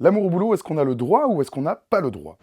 L'amour au boulot, est-ce qu'on a le droit ou est-ce qu'on n'a pas le droit?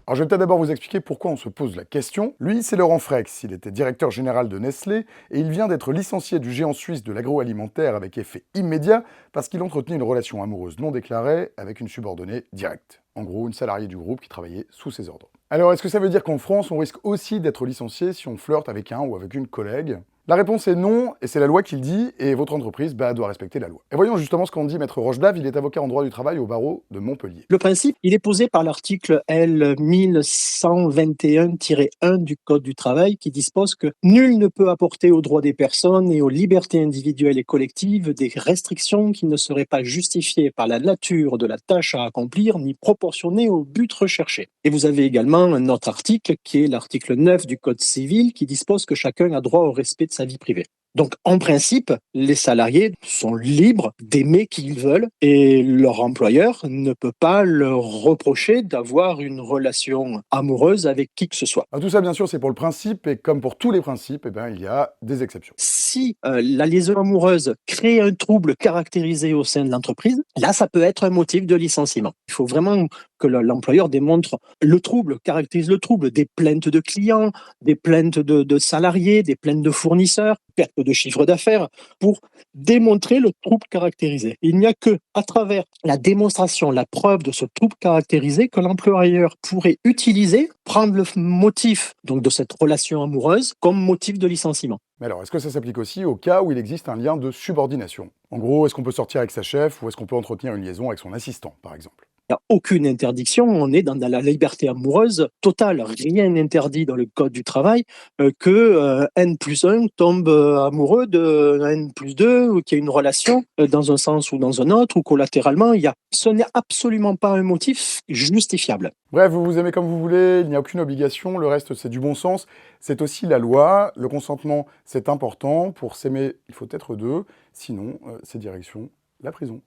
Alors je vais peut-être d'abord vous expliquer pourquoi on se pose la question. Lui, c'est Laurent Frex, il était directeur général de Nestlé et il vient d'être licencié du géant suisse de l'agroalimentaire avec effet immédiat parce qu'il entretenait une relation amoureuse non déclarée avec une subordonnée directe. En gros, une salariée du groupe qui travaillait sous ses ordres. Alors est-ce que ça veut dire qu'en France, on risque aussi d'être licencié si on flirte avec un ou avec une collègue? La réponse est non, et c'est la loi qui le dit, et votre entreprise doit respecter la loi. Et voyons justement ce qu'en dit Maître Rocheblave, il est avocat en droit du travail au barreau de Montpellier. Le principe, il est posé par l'article L 1121-1 du Code du travail qui dispose que nul ne peut apporter aux droits des personnes et aux libertés individuelles et collectives des restrictions qui ne seraient pas justifiées par la nature de la tâche à accomplir ni proportionnées au but recherché. Et vous avez également un autre article qui est l'article 9 du Code civil qui dispose que chacun a droit au respect de sa vie privée. Donc, en principe, les salariés sont libres d'aimer qui ils veulent et leur employeur ne peut pas leur reprocher d'avoir une relation amoureuse avec qui que ce soit. Alors tout ça, bien sûr, c'est pour le principe, et comme pour tous les principes, il y a des exceptions. Si la liaison amoureuse crée un trouble caractérisé au sein de l'entreprise, là, ça peut être un motif de licenciement. Il faut vraiment que l'employeur démontre le trouble, caractérise le trouble, des plaintes de clients, des plaintes de salariés, des plaintes de fournisseurs, perte de chiffre d'affaires, pour démontrer le trouble caractérisé. Il n'y a que à travers la démonstration, la preuve de ce trouble caractérisé que l'employeur pourrait utiliser, prendre le motif donc de cette relation amoureuse comme motif de licenciement. Mais alors, est-ce que ça s'applique aussi au cas où il existe un lien de subordination? En gros, est-ce qu'on peut sortir avec sa chef ou est-ce qu'on peut entretenir une liaison avec son assistant, par exemple? Il n'y a aucune interdiction, on est dans la liberté amoureuse totale. Rien n'interdit dans le code du travail que N+1 tombe amoureux de N+2 ou qu'il y ait une relation dans un sens ou dans un autre ou collatéralement. Ce n'est absolument pas un motif justifiable. Bref, vous vous aimez comme vous voulez, il n'y a aucune obligation, le reste c'est du bon sens, c'est aussi la loi, le consentement c'est important, pour s'aimer il faut être deux, sinon c'est direction la prison.